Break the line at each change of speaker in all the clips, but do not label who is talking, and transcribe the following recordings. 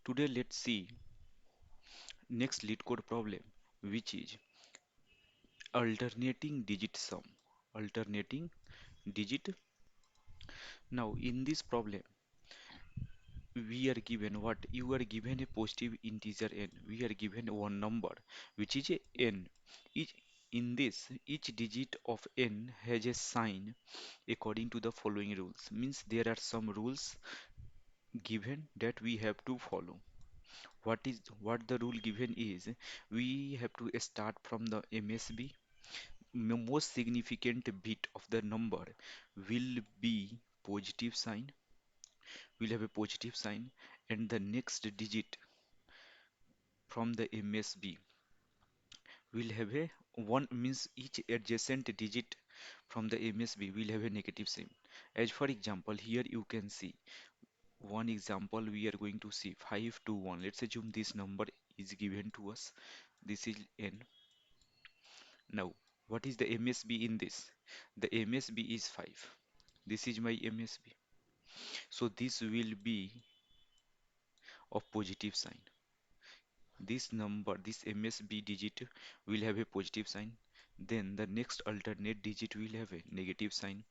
Today let's see next lead code problem, which is alternating digit sum. Alternating digit. Now in this problem we are given what? You are given a positive integer n. We are given one number which is a n. Each, in this, each digit of n has a sign according to the following rules. Means there are some rules given that we have to follow. What the rule given is, we have to start from the MSB. Most significant bit of the number will be positive sign, will have a positive sign, and the next digit from the MSB will have a one, means each adjacent digit from the MSB will have a negative sign. As for example, here you can see one example we are going to see 5 to 1. Let's assume this number is given to us. This is n. Now, what is the MSB in this? The MSB is 5. This is my MSB. So this will be of positive sign. This number, this MSB digit will have a positive sign. Then the next alternate digit will have a negative sign.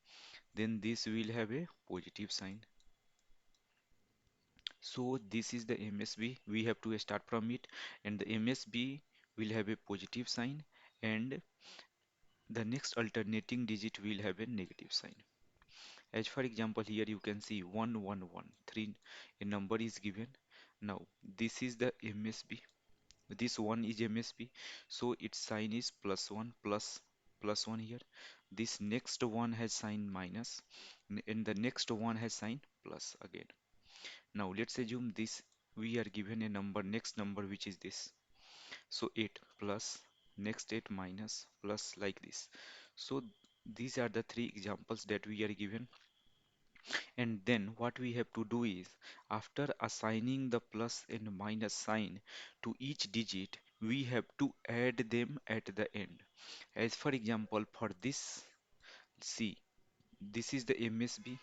Then this will have a positive sign. So this is the MSB. We have to start from it, and the MSB will have a positive sign, and the next alternating digit will have a negative sign. As for example, here you can see 1 1 1 3, a number is given. Now this is the MSB. This one is MSB, so its sign is +1 plus 1 here. This next one has sign minus, and the next one has sign plus again. Now let's assume this, we are given a number, next number, which is this. So 8 plus, next 8 minus, plus, like this. So these are the three examples that we are given. And then what we have to do is, after assigning the plus and minus sign to each digit, we have to add them at the end. As for example, for this, see, this is the MSB.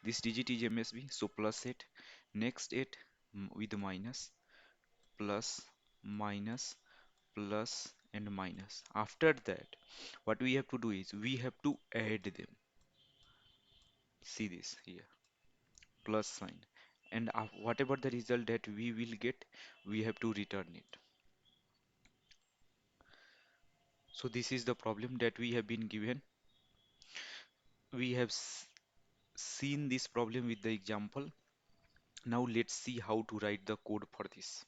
This digit is MSB, so plus 8. Next 8 with minus, plus, minus, plus, and minus. After that, what we have to do is, we have to add them. See this here, plus sign. And whatever the result that we will get, we have to return it. So this is the problem that we have been given. We have seen this problem with the example. Now let's see how to write the code for this.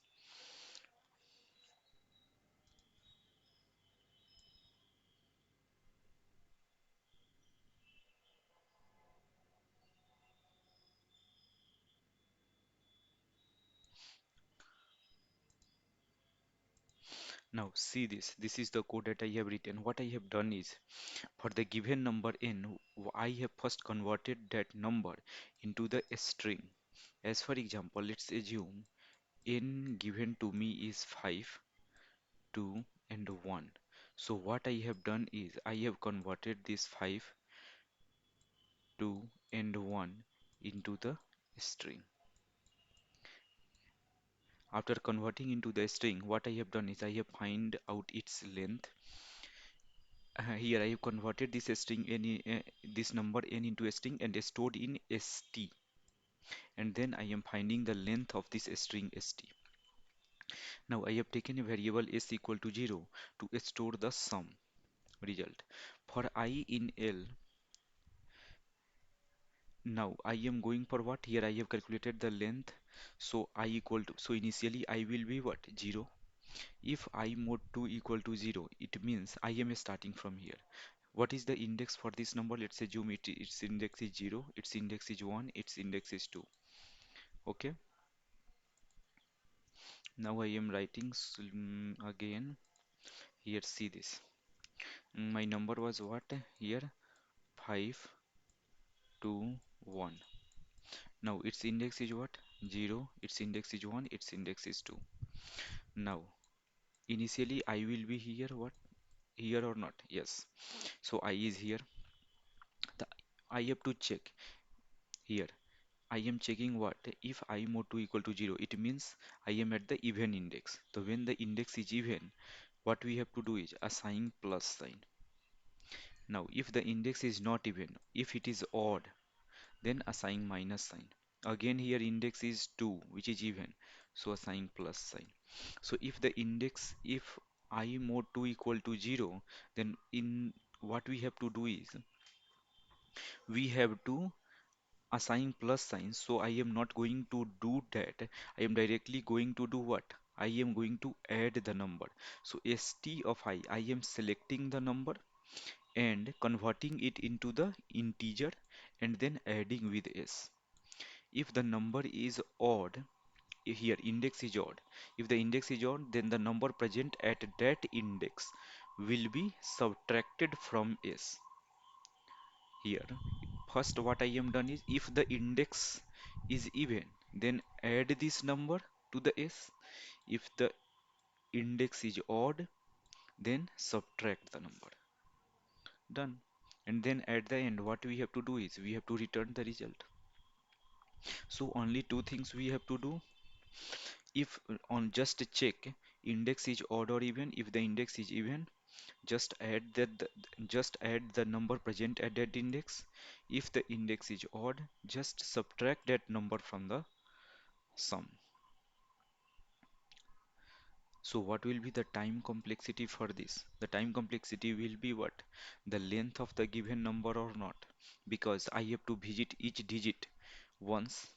Now see this. This is the code that I have written. What I have done is, for the given number n, I have first converted that number into the string. As for example, let's assume n given to me is 5, 2, and 1. So what I have done is, I have converted this 5, 2, and 1 into the string. After converting into the string, what I have done is, I have find out its length. Here I have converted this string this number n into a string and stored in st, and then I am finding the length of this string st. Now I have taken a variable s equal to 0 to store the sum result. For I in L, now I am going for what? Here I have calculated the length. So I equal to, so initially I will be what? 0. If I mod 2 equal to 0, it means I am starting from here. What is the index for this number? Let's assume its index is 0, its index is 1, its index is 2. Okay. Now I am writing again. Here, see this. My number was what? Here, 5, 2, 1. Now its index is what? 0, its index is 1, its index is 2. Now, initially I will be here, what? Here or not? Yes. So I is here. The, I have to check here. I am checking what? If I more 2 equal to 0, it means I am at the even index. So when the index is even, what we have to do is assign plus sign. Now, if the index is not even, if it is odd, then assign minus sign. Again, here index is 2, which is even, so assign plus sign. So if the index, if I more 2 equal to 0, then in what we have to do is we have to assign plus sign. So I am not going to do that. I am directly going to do what? I am going to add the number. So st of I am selecting the number and converting it into the integer and then adding with s. If the number is odd, here index is odd. If the index is odd, then the number present at that index will be subtracted from s. Here, first what I am done is if the index is even, then add this number to the s. If the index is odd, then subtract the number. Done. And then at the end, what we have to do is we have to return the result. So only two things we have to do. If on just check index is odd or even, if the index is even, just add just add the number present at that index. If the index is odd, just subtract that number from the sum. So what will be the time complexity for this? The time complexity will be what? The length of the given number or not. Because I have to visit each digit once.